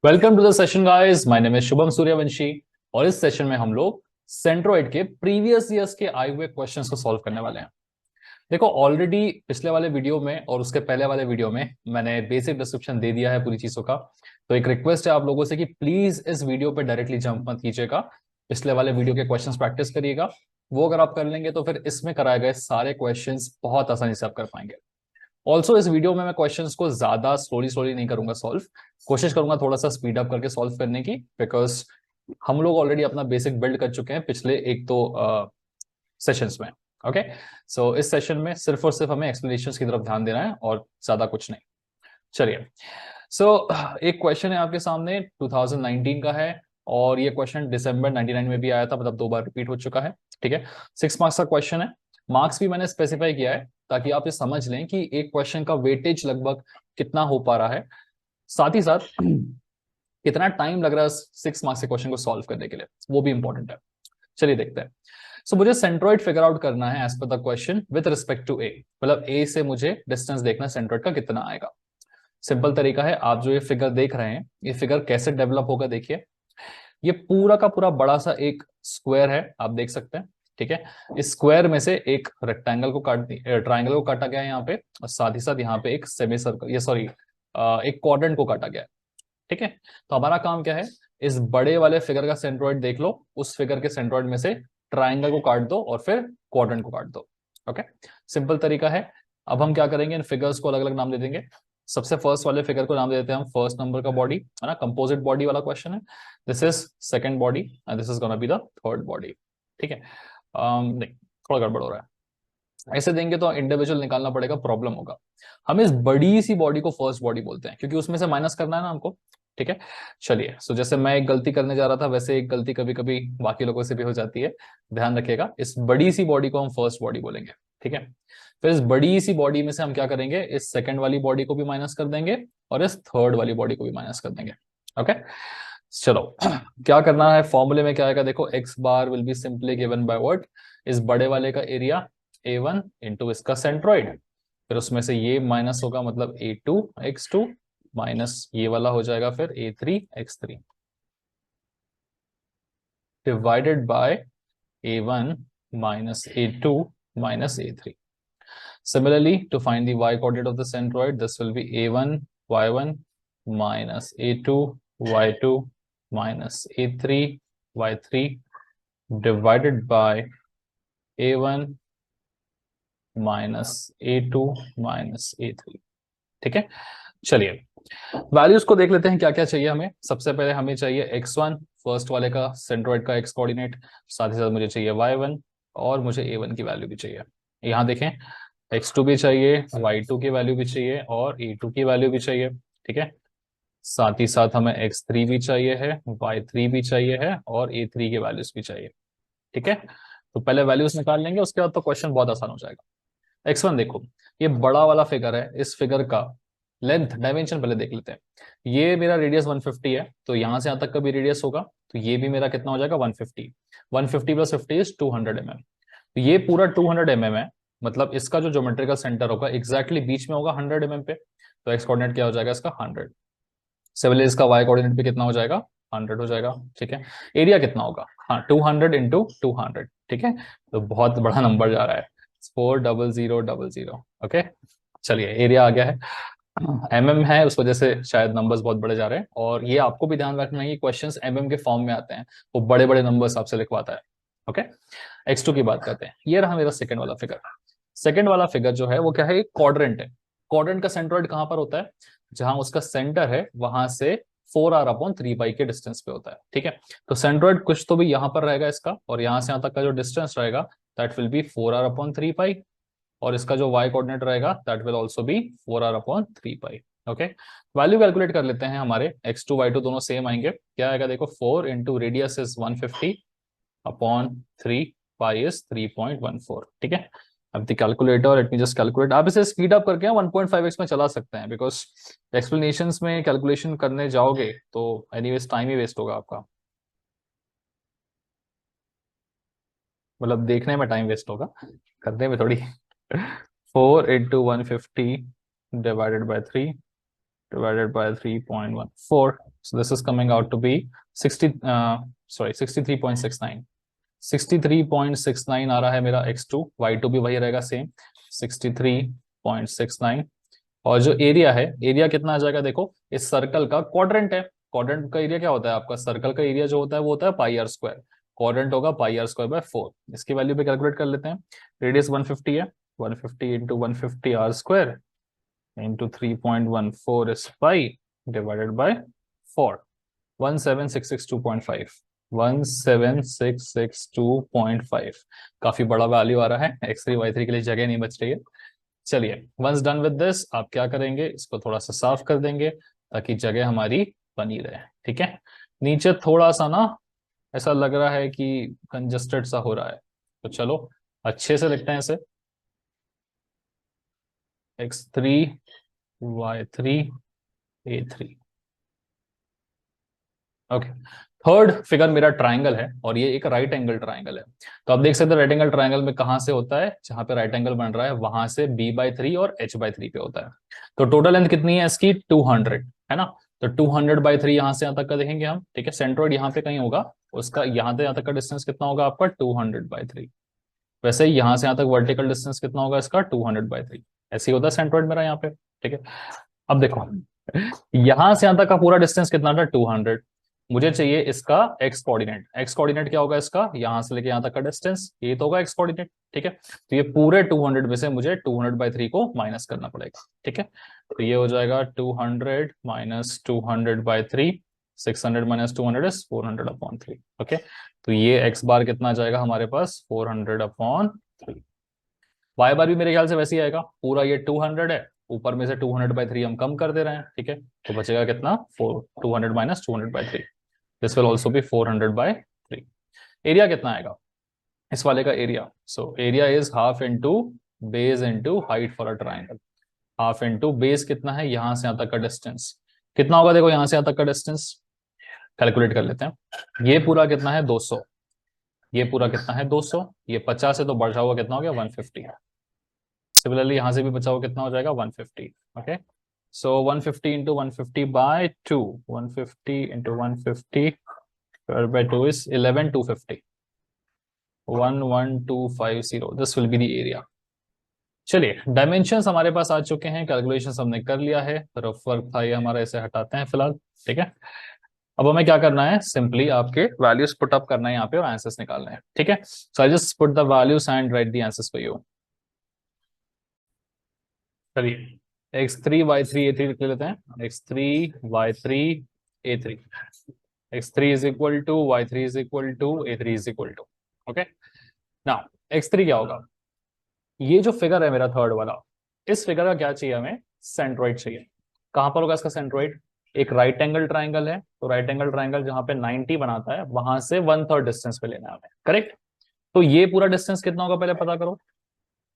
Welcome to the session guys, my name is Shubham Suryavanshi. और इस session में हम लोग सेंट्रोइड के प्रीवियस ईयर्स के आए हुए क्वेश्चंस को सॉल्व करने वाले हैं। देखो, ऑलरेडी पिछले वाले वीडियो में और उसके पहले वाले वीडियो में मैंने बेसिक डिस्क्रिप्शन दे दिया है पूरी चीजों का। तो एक रिक्वेस्ट है आप लोगों से कि प्लीज इस वीडियो पे डायरेक्टली जंप मत कीजिएगा, पिछले वाले वीडियो के क्वेश्चंस प्रैक्टिस करिएगा। वो अगर आप कर लेंगे तो फिर इसमें कराए गए सारे क्वेश्चंस बहुत आसानी से आप कर पाएंगे। ऑल्सो इस वीडियो में मैं क्वेश्चंस को ज्यादा स्लोली स्लोली नहीं करूंगा सॉल्व, कोशिश करूंगा थोड़ा सा स्पीड अप करके सॉल्व करने की, बिकॉज हम लोग ऑलरेडी अपना बेसिक बिल्ड कर चुके हैं पिछले एक दो सेशंस में। ओके, सो इस सेशन में सिर्फ और सिर्फ हमें एक्सप्लेनेशंस की तरफ ध्यान देना है और ज्यादा कुछ नहीं। चलिए, सो एक क्वेश्चन है आपके सामने, 2019 का है और ये क्वेश्चन दिसंबर 99 में भी आया था, मतलब 2 बार रिपीट हो चुका है। ठीक है, 6 मार्क्स का क्वेश्चन है। मार्क्स भी मैंने स्पेसिफाई किया है ताकि आप ये समझ लें कि एक क्वेश्चन का वेटेज लगभग कितना हो पा रहा है, साथ ही साथ कितना टाइम लग रहा है 6 मार्क्स के क्वेश्चन को सॉल्व करने के लिए, वो भी इंपॉर्टेंट है। चलिए देखते हैं। सो मुझे सेंट्रोइड फिगर आउट करना है as per the question with respect to A, मतलब ए से मुझे डिस्टेंस देखना सेंट्रोइड का कितना आएगा। सिंपल तरीका है, आप जो ये फिगर देख रहे हैं, ये फिगर कैसे डेवलप होगा देखिए। ये पूरा का पूरा बड़ा सा एक स्क्वायर है, आप देख सकते हैं। ठीक है, इस स्क्वायर में से एक रेक्टेंगल को ट्राइंगल को काटा गया है यहाँ पे, और साथ ही साथ यहाँ पे एक सेमी सर्कल, ये सॉरी एक क्वाड्रेंट को काटा गया है। ठीक है, तो हमारा काम क्या है, इस बड़े वाले फिगर का सेंट्रोइड देख लो, उस फिगर के सेंट्रोइड में से ट्राइंगल को काट दो और फिर क्वाड्रेंट को काट दो। ओके, सिंपल तरीका है। अब हम क्या करेंगे, इन फिगर्स को अलग अलग नाम दे देंगे। सबसे फर्स्ट वाले फिगर को नाम दे देते हैं हम फर्स्ट नंबर का बॉडी, है ना, कंपोजिट बॉडी वाला क्वेश्चन है। This is second body and this is gonna be the third body. ठीक है, नहीं, थोड़ा गड़बड़ हो रहा है, ऐसे देंगे तो इंडिविजुअल निकालना पड़ेगा, प्रॉब्लम होगा। हम इस बड़ी सी बॉडी को फर्स्ट बॉडी बोलते हैं क्योंकि उसमें से माइनस करना है ना हमको। ठीक है, चलिए, सो जैसे मैं एक गलती करने जा रहा था, वैसे एक गलती कभी कभी बाकी लोगों से भी हो जाती है, ध्यान रखिएगा। इस बड़ी सी बॉडी को हम फर्स्ट बॉडी बोलेंगे। ठीक है, फिर इस बड़ी सी बॉडी में से हम क्या करेंगे, इस सेकंड वाली बॉडी को भी माइनस कर देंगे और इस थर्ड वाली बॉडी को भी माइनस कर देंगे। ओके, चलो क्या करना है, फॉर्मूले में क्या आएगा देखो, x bar will be simply given by what, इस बड़े वाले का एरिया A1 इंटू इसका सेंट्रोइड, फिर उसमें से ये माइनस होगा, मतलब A2 x2 माइनस ये वाला हो जाएगा फिर A3 x3 divided by A1 minus A2 minus A3। Similarly, to find the y coordinate of the centroid, this will be A1 y1 minus A2 y2 minus A3 y3 divided by A1 minus A2 minus A3। ठीक है, चलिए values को देख लेते हैं क्या क्या चाहिए हमें। सबसे पहले हमें चाहिए x1, फर्स्ट वाले का सेंट्रोइड का x कोऑर्डिनेट, साथ ही साथ मुझे चाहिए y1 और मुझे A1 की वैल्यू भी चाहिए। यहाँ देखें, x2 भी चाहिए, y2 की वैल्यू भी चाहिए और A2 की वैल्यू भी चाहिए। ठीक है, साथ ही साथ हमें x3 भी चाहिए है, y3 भी चाहिए है और A3 की वैल्यूज भी चाहिए। ठीक है, तो पहले वैल्यूज निकाल लेंगे, उसके बाद तो क्वेश्चन बहुत आसान हो जाएगा। x1 देखो, ये बड़ा वाला फिगर है, इस फिगर का लेंथ डायमेंशन पहले देख लेते हैं। ये मेरा रेडियस 150 है, तो यहां से यहां तक का भी रेडियस होगा, तो ये भी मेरा कितना हो जाएगा 150। 150 प्लस 50 इज 200 mm, तो ये पूरा 200 mm है, मतलब इसका जो ज्योमेट्रिकल सेंटर होगा एग्जैक्टली बीच में होगा 100 mm पे, तो एक्स कोऑर्डिनेट क्या हो जाएगा इसका 100। सिमिलरली इसका वाई कोऑर्डिनेट भी कितना हो जाएगा 100 हो जाएगा। ठीक है, एरिया कितना होगा, हाँ 200 इंटू 200। ठीक है, तो बहुत बड़ा नंबर जा रहा है, 40000। ओके, चलिए एरिया आ गया है, है, उस वजह से शायद नंबर्स बहुत बड़े जा रहे हैं। और ये आपको भी ध्यान रखना है कि क्वेश्चंस के फॉर्म में आते हैं, वो बड़े बड़े नंबर्स आपसे लिखवाता है। ओके, x2 की बात करते हैं, ये रहा मेरा सेकंड वाला फिगर। सेकंड वाला फिगर जो है वो क्या है, एक क्वाड्रेंट है। क्वाड्रेंट का सेंट्रोइड कहां पर होता है, जहां उसका सेंटर है वहां से 4r/3 के डिस्टेंस पे होता है। ठीक है, तो सेंट्रोइड कुछ तो भी यहां पर रहेगा इसका, और यहां से यहां तक का जो डिस्टेंस रहेगा दैट विल बी 4r/3, और इसका जो y कोऑर्डिनेट रहेगा that will also be 4r/3। Okay, value calculate कर लेते हैं, हमारे x2 y2 दोनों सेम आएंगे। क्या आएगा देखो, 4 into radius is 150/3 pi is 3.14। ठीक है, अब the calculator, late me just calculate. आप इसे स्पीड अप करके 1.5x में चला सकते हैं, बिकॉज एक्सप्लेनेशंस में कैलकुलेशन करने जाओगे तो एनीवेज टाइम ही वेस्ट होगा आपका, मतलब देखने में टाइम वेस्ट होगा, करने में थोड़ी। 4 into 150 divided by 3 divided by 3.14. So this is coming out to be 63.69. 63.69 आ रहा है मेरा x2, y2 भी वही रहेगा सेम 63.69। और जो एरिया है, एरिया कितना आ जाएगा, देखो इस सर्कल का क्वाड्रेंट है, क्वाड्रेंट का एरिया क्या होता है आपका, सर्कल का एरिया जो होता है वो होता है पाई आर स्क्वायर, क्वाड्रेंट होगा पाई आर स्क्वायर बाय 4। इसकी वैल्यू पे कैलकुलेट कर लेते हैं। रेडियस 150 है, 150 into 150 r square into 3.14 is pi divided by 4, 17662.5, 17662.5। काफी बड़ा वैल्यू आ रहा है, x3 y3 के लिए जगह नहीं बच रही है। चलिए वंस डन विद दिस आप क्या करेंगे, इसको थोड़ा सा साफ कर देंगे ताकि जगह हमारी बनी रहे। ठीक है, नीचे थोड़ा सा ना ऐसा लग रहा है कि कंजस्टेड सा हो रहा है, तो चलो अच्छे से लिखते हैं इसे, x3 y3 a3। Okay, third figure मेरा ट्राइंगल है और ये एक राइट एंगल ट्राइंगल है। तो आप देख सकते हैं राइट एंगल ट्राइंगल में कहां से होता है, जहां पे राइट एंगल बन रहा है वहां से b/3 और h/3 पे होता है। तो टोटल लेंथ कितनी है इसकी, 200 है ना। तो 200/3 यहां से यहां तक का देखेंगे हम। ठीक है, सेंट्रोइड यहाँ पे कहीं होगा, उसका यहां से यहां तक का डिस्टेंस कितना होगा आपका 200/3। वैसे ही यहां से यहां तक वर्टिकल डिस्टेंस कितना होगा इसका 200/3। ऐसे ही होता है सेंट्रोइड मेरा यहाँ पे। ठीक है, अब देखो यहां से यहां तक का पूरा डिस्टेंस कितना था 200। मुझे चाहिए इसका एक्स कोऑर्डिनेट। एक्स कोऑर्डिनेट क्या होगा इसका, यहां से लेके यहां तक का डिस्टेंस, ये तो होगा एक्स कोऑर्डिनेट। ठीक है, तो ये पूरे 200 में से मुझे 200/3 को माइनस करना पड़ेगा। ठीक है, तो ये हो जाएगा 200 माइनस 200/3, 600 माइनस 200 इज 400/3। ओके, तो ये एक्स बार कितना आ जाएगा हमारे पास 400/3। वाई बार भी मेरे ख्याल से वैसे ही आएगा, पूरा ये 200 है, ऊपर में से 200/3 हम कम कर दे रहे हैं। ठीक है, तो बचेगा कितना 200 minus 200/3, this will also be 400/3। Area कितना आएगा इस वाले का area, so area is half into base into height for a triangle. Half into base कितना है, यहां से यहां तक का डिस्टेंस कितना होगा, देखो यहां से यहां तक का डिस्टेंस कैलकुलेट कर लेते हैं। ये पूरा कितना है 200, ये पूरा कितना है 200, ये 50 है तो बढ़ा हुआ कितना हो गया 150। सिमिलरली यहां से भी बचा हुआ कितना हो जाएगा 150। Okay, so 150 into 150/2, 150 into 150 by 2 is 11250, 11250, this will be the area. चलिए डायमेंशंस हमारे पास आ चुके हैं, कैलकुलेशंस हमने कर लिया है, रफ वर्क था ये हमारा, इसे हटाते हैं फिलहाल। ठीक है, अब हमें क्या करना है, सिंपली आपके वैल्यूज पुट अप करना है यहाँ पे और आंसर्स निकालना है। ठीक है, so I just put the values and write the answers for you. चलिए x3 y3 a3 लिख लेते हैं, x3 y3 a3, x3 is equal to y3 is equal to a3 is equal to. Okay, now x3 क्या होगा, ये जो figure है मेरा थर्ड वाला, इस फिगर का क्या चाहिए हमें, सेंट्रोइड चाहिए। कहां पर होगा इसका सेंट्रोइड, एक राइट एंगल ट्राइंगल है, तो राइट एंगल ट्राइंगल जहां पे 90 बनाता है वहां से 1/3 डिस्टेंस पे लेना है हमें, करेक्ट। तो ये पूरा डिस्टेंस कितना होगा पहले पता करो,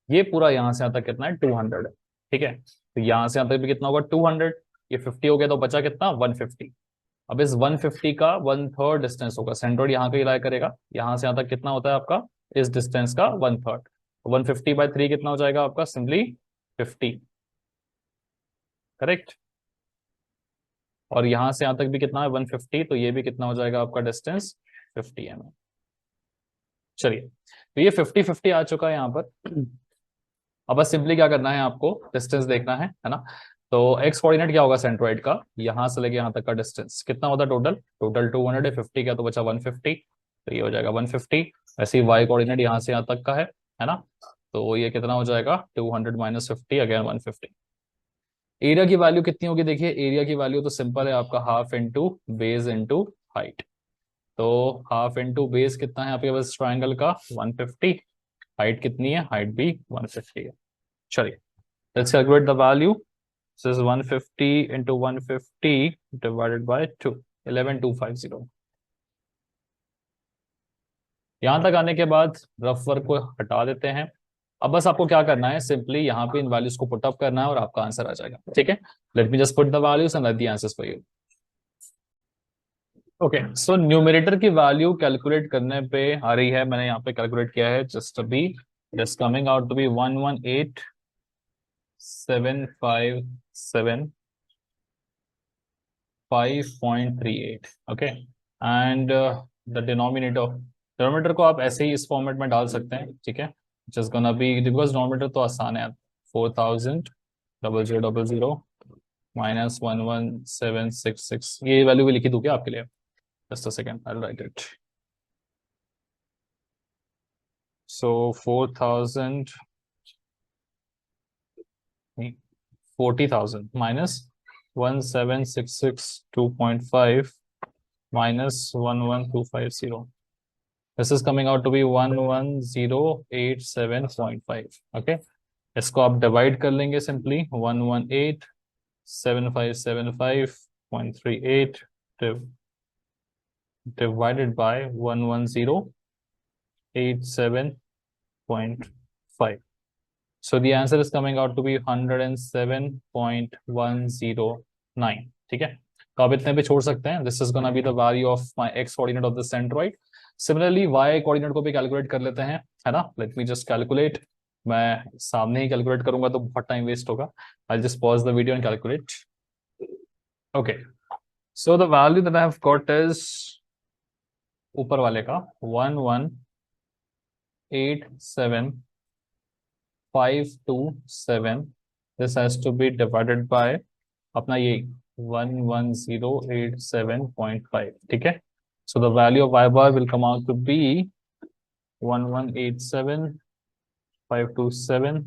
ये पूरा यहां से यहां तक कितना है 200 है। ठीक है, तो यहां से यहां तक भी कितना होगा 200, ये 50 हो गया तो बचा कितना 150। अब इस 150 का 1/3 डिस्टेंस होगा, सेंट्रोइड यहाँ पे लाई करेगा, यहां से यहां तक कितना होता है आपका इस डिस्टेंस का 1/3, 150/3 कितना हो जाएगा आपका सिंपली 50, करेक्ट। और यहां से यहां तक भी कितना है 150, तो ये भी कितना हो जाएगा आपका डिस्टेंस 50 mm। चलिए, तो ये 50-50 आ चुका है यहाँ पर। अब बस सिंपली क्या करना है आपको, डिस्टेंस देखना है ना। तो एक्स कोऑर्डिनेट क्या होगा सेंट्रोइड का, यहां से लेके यहां तक का डिस्टेंस कितना होता है टोटल, टोटल 200 है, 50 का तो बचा 150, तो ये हो जाएगा 150। वैसे ही वाई कोऑर्डिनेट यहां से यहां तक का है ना, तो ये कितना हो जाएगा 200 माइनस 50 अगेन 150। एरिया की वैल्यू कितनी होगी, देखिए एरिया की वैल्यू तो सिंपल है आपका half into base into height. तो हाफ इंटू बेस कितना है आपके पास ट्राइंगल का 150, हाइट कितनी है, हाइट भी 150 है। चलिए let's calculate the value. This is 150 into 150 divided by 2, 11250। यहां तक आने के बाद रफ वर्क को हटा देते हैं। अब बस आपको क्या करना है, सिंपली यहाँ पे इन वैल्यूज को पुट अप करना है और आपका आंसर आ जाएगा। ठीक है, late me just put the values and write the answers for you. Okay, so numerator की वैल्यू कैलकुलेट करने पे आ रही है, मैंने यहाँ पे कैलकुलेट किया है जस्ट अभी, just coming out to be 118,757 5.38 okay and the denominator को आप ऐसे ही इस फॉर्मेट में डाल सकते हैं, ठीक है, just gonna be because denominator तो आसान है, 4000 0000 -11766, ये वैल्यू भी लिखी दूं क्या आपके लिए? Just a second, I will write it. So 4000 40,000 -17662.5 -11250. This is coming out to be 11087.5. Okay, इसको आप डिवाइड कर लेंगे simply 1187575.38 divided by 11087.5. So the answer is coming out to be 107.109. ठीक है, तो आप इतने पे छोड़ सकते हैं। This is gonna be the value of my x coordinate of the centroid. Similarly y coordinate को भी कैलकुलेट कर लेते हैं, है ना। Let me just calculate. मैं सामने ही कैलकुलेट करूंगा तो बहुत टाइम वेस्ट होगा। I just pause the video and calculate. Okay, so the value that I have got is ऊपर वाले का 1187527। This has to be divided by अपना ये 11087.5, ठीक है। So the value of y bar will come out to be 1187527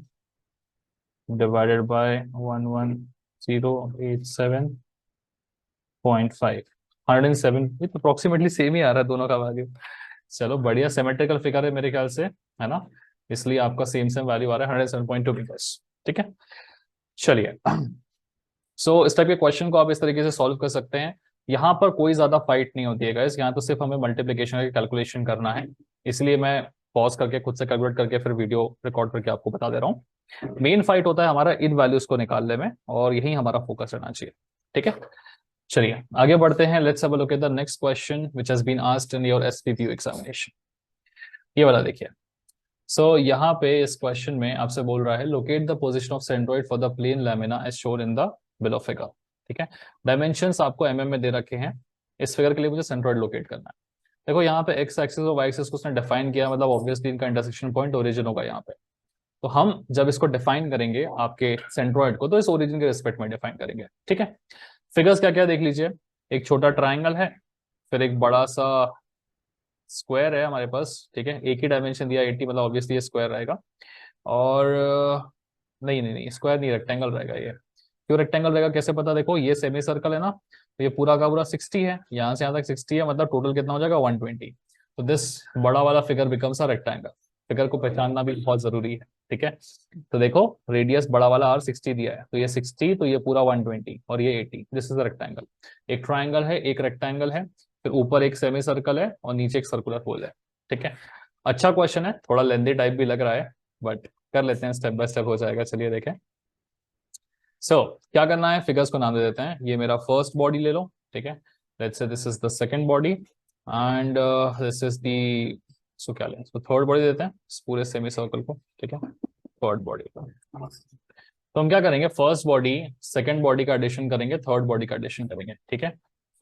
divided by 11087.5। 107 तो approximately same ही आ रहा है दोनों का वैल्यू। चलो बढ़िया, सिमेट्रिकल फिगर है मेरे ख्याल से, है ना, इसलिए आपका सेम वैल्यू आ रहा है 107.2 मीटर्स, ठीक है। चलिए, सो इस टाइप के क्वेश्चन को आप इस तरीके से सॉल्व कर सकते हैं। यहाँ पर कोई ज्यादा फाइट नहीं होती है गाइस, यहाँ तो सिर्फ हमें मल्टीप्लिकेशन का कैलकुलेशन करना है, इसलिए मैं पॉज करके खुद से कैलकुलेट करके फिर वीडियो रिकॉर्ड करके आपको बता दे रहा हूँ। मेन फाइट होता है हमारा इन वैल्यूज को निकालने में, और यही हमारा फोकस रहना चाहिए, ठीक है। चलिए आगे बढ़ते हैं। Let's have a look at the next question which has been asked in your SPPU examination. ये वाला देखिए। सो यहाँ पे इस क्वेश्चन में आपसे बोल रहा है locate the position of centroid for the plane lamina as shown in the below figure, ठीक है। डायमेंशंस आपको में दे रखे हैं। इस फिगर के लिए मुझे सेंट्रोइड लोकेट करना है। देखो यहाँ पे एक्स एक्सिस और वाई एक्सिस को उसने डिफाइन किया, मतलब ऑब्वियसली इनका इंटरसेक्शन पॉइंट ओरिजिन होगा यहाँ पे। तो हम जब इसको डिफाइन करेंगे आपके सेंट्रोइड को, तो इस ओरिजिन के रिस्पेक्ट में डिफाइन करेंगे, ठीक है। फिगर्स क्या क्या देख लीजिए। एक छोटा ट्राइंगल है, फिर एक बड़ा सा स्क्वायर है हमारे पास, ठीक है। एक ही डायमेंशन दिया 80, मतलब ऑब्वियसली ये स्क्वायर रहेगा। और नहीं नहीं नहीं, स्क्वायर नहीं, रेक्टेंगल रहेगा ये। क्यों रेक्टेंगल रहेगा, कैसे पता, देखो ये सेमी सर्कल है ना, तो ये पूरा का पूरा 60 है, यहाँ से यहाँ तक 60 है, मतलब टोटल कितना हो जाएगा 120। तो दिस बड़ा वाला figure becomes a rectangle. Figure को पहचानना भी बहुत जरूरी है, ठीक है। तो देखो रेडियस बड़ा वाला आर 60 दिया है, तो ये 60, तो ये पूरा 120 और ये 80। This is a rectangle. एक ट्राइंगल है, एक रेक्टेंगल है, फिर ऊपर एक सेमी सर्कल है और नीचे एक सर्कुलर होल है, ठीक है। अच्छा क्वेश्चन है, थोड़ा लेंदी टाइप भी लग रहा है, बट कर लेते हैं, स्टेप बाय स्टेप हो जाएगा। चलिए देखें। क्या करना है, फिगर्स को नाम दे देते हैं। ये मेरा फर्स्ट बॉडी ले लो, ठीक है। Let's say this is the second body and this is the, so क्या लें, तो थर्ड बॉडी देते हैं इस पूरे सेमी सर्कल को, ठीक है। थर्ड बॉडी को तो हम क्या करेंगे, फर्स्ट बॉडी सेकंड बॉडी का एडिशन करेंगे, थर्ड बॉडी का एडिशन करेंगे, ठीक है।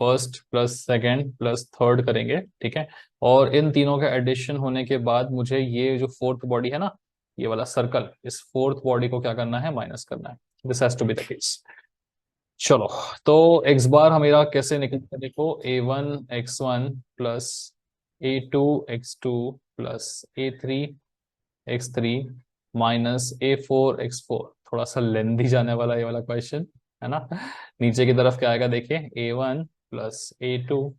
First plus second plus third करेंगे, ठीक है। और इन तीनों का एडिशन होने के बाद मुझे ये जो फोर्थ बॉडी है ना, ये वाला सर्कल, इस फोर्थ बॉडी को क्या करना है, माइनस करना है। This has to be the case. चलो, तो एक्स बार हमेरा कैसे निकलता है, देखो a1 x1 plus a2 x2 plus a3 x3 minus a4 x4। थोड़ा सा लेंदी जाने वाला ये वाला क्वेश्चन, है ना। नीचे की तरफ क्या आएगा, देखिए a1 plus a2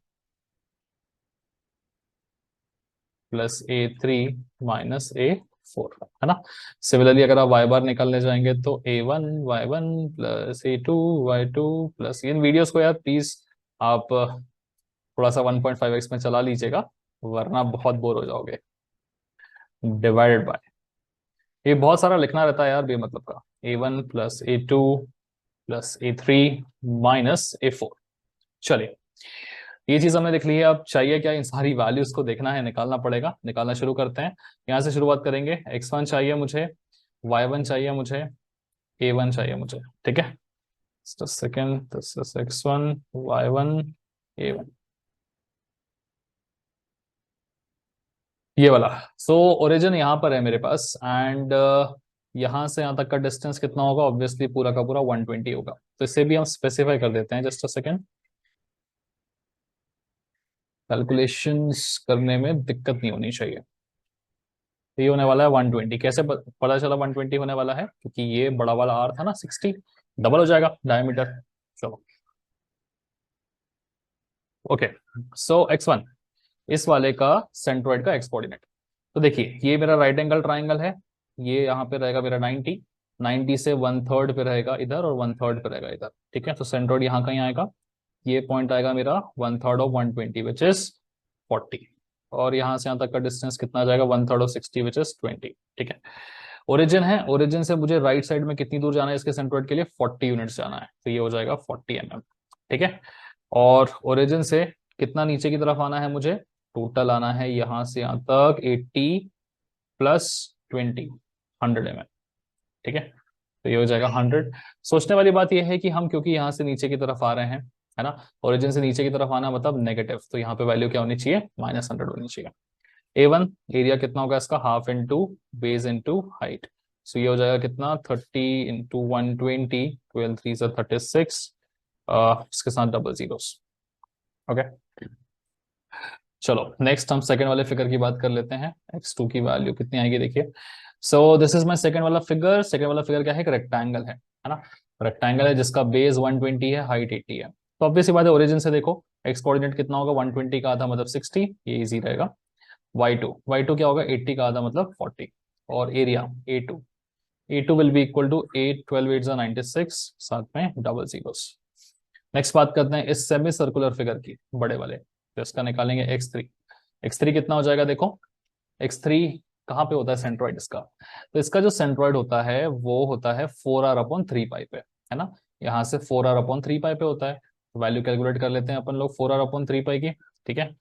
plus a3 minus a4, है ना। सिमिलरली अगर आप y बार निकालने जाएंगे तो a1 y1 plus a2 y2 plus, इन वीडियोस को यार प्लीज आप थोड़ा सा 1.5x में चला लीजिएगा, वरना बहुत बोर हो जाओगे। डिवाइडेड बाय, ये बहुत सारा लिखना रहता है यार बेमतलब का, a1 plus a2 plus a3 minus a4। चलिए ये चीज हमने देख ली है। अब चाहिए क्या, इन सारी वैल्यूज को देखना है, निकालना पड़ेगा। निकालना शुरू करते हैं, यहाँ से शुरुआत करेंगे। x1 चाहिए मुझे, y1 चाहिए मुझे, a1 चाहिए मुझे, ठीक है। just a second, this is x1 y1 a1, ये वाला। सो ओरिजिन यहाँ पर है मेरे पास, एंड यहाँ से यहाँ तक का डिस्टेंस कितना होगा, ऑब्वियसली पूरा का पूरा 120 होगा। तो इसे भी हम स्पेसिफाई कर देते हैं, जस्ट अ सेकेंड, कैलकुलेशंस करने में दिक्कत नहीं होनी चाहिए। तो ये होने वाला है 120। कैसे पता चला 120 होने वाला है, क्योंकि ये बड़ा वाला आर था ना 60, डबल हो जाएगा डायमीटर। चलो ओके, सो x1 इस वाले का सेंट्रोइड का एक्स कोऑर्डिनेट। तो देखिए ये मेरा राइट एंगल ट्राइंगल है, ये यहाँ पे रहेगा मेरा 90, 90 से 1/3 पे रहेगा इधर और 1/3 पे रहेगा इधर, ठीक है। तो सेंट्रोइड यहाँ कहीं आएगा, ये पॉइंट आएगा मेरा 1/3 ऑफ 120 विच इज 40, और यहाँ से यहाँ तक का डिस्टेंस कितना आ जाएगा, 1/3 ऑफ 60 विच इज 20, ठीक है। ओरिजिन है, ओरिजिन से मुझे राइट साइड में कितनी दूर जाना है इसके सेंट्रोइड के लिए, 40 यूनिट्स जाना है, तो ये हो जाएगा 40 mm, ठीक है। और ओरिजिन से कितना नीचे की तरफ आना है मुझे, टोटल आना है यहाँ से यहाँ तक 80 प्लस 20, 100 mm, ठीक है। तो ये हो जाएगा 100। सोचने वाली बात ये है कि हम क्योंकि यहाँ से नीचे की तरफ आ रहे हैं, है ना, ओरिजिन से नीचे की तरफ आना मतलब नेगेटिव, तो यहाँ पे वैल्यू क्या होनी चाहिए, -100 होनी चाहिए। A1 एरिया कितना होगा इसका, half into base into height, so ये हो जाएगा कितना 30 इंटू 120, 12 3 से 36, इसके साथ डबल जीरोस, ओके। चलो नेक्स्ट हम सेकंड वाले फिगर की बात कर लेते हैं, x2 की वैल्यू कितनी आएगी देखिए। So this is my second वाला फिगर। सेकंड वाला फिगर क्या है, एक रेक्टेंगल है ना, रेक्टेंगल है जिसका बेस 120 है, हाइट 80 है। तो ऑब्वियस सी बात है, ओरिजिन से देखो एक्स कोऑर्डिनेट कितना होगा, 120 का आधा मतलब 60, ये इजी रहेगा। y2 क्या होगा, 80 का आधा मतलब 40, और area A2 will be equal to 8 12 8 96, साथ में डबल जीरोस। नेक्स्ट बात करते हैं इस सेमी सर्कुलर फिगर की, बड़े वाले, तो इसका निकालेंगे x3 कितना हो जाएगा, देखो x3 कहाँ पे होता है सेंट्रॉइड इसका, तो इसका जो सेंट्रॉइड होता है वो होता है 4r/3π पे, है ना, यहाँ से 4r/3π पे होता है। तो वैल्यू कैलकुलेट कर लेते हैं अपन लोग 4r/3π की, ठीक है,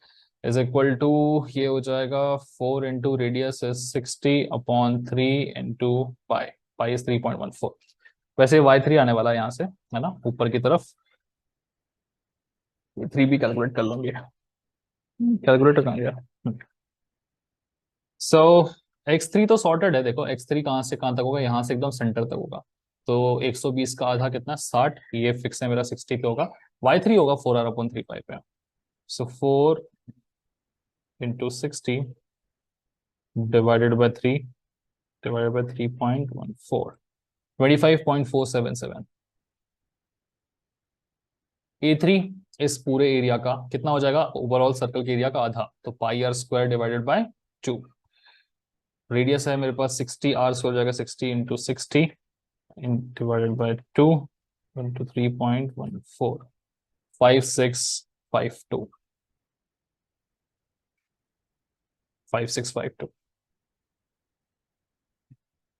इज इक्वल टू, ये हो जाएगा 4 into radius is 60/3 into pi, pi is 3.14। वैसे y3 आने वाला है यहाँ से, है ना, ऊपर की तरफ, 3 भी कैलकुलेट कर लूंगी, कैलकुलेटर कहाँ गया। सो x3 तो सॉर्टेड है, देखो x3 कहाँ से कहाँ तक होगा, यहाँ से एकदम सेंटर तक होगा। तो 120 का आधा कितना, 60, ये फिक्स है मेरा 60 पे होगा। y3 होगा 4r/3π पे, सो 4 into 60 divided by 3 divided by 3.14, 25.477। A3 इस पूरे एरिया का कितना हो जाएगा, ओवरऑल सर्कल के एरिया का आधा, तो πr² डिवाइडेड बाय 2। रेडियस है मेरे पास 60, r² हो जाएगा 60 इंटू 60 डिवाइडेड बाय 2 इंटू 3.14, 5652, 5652।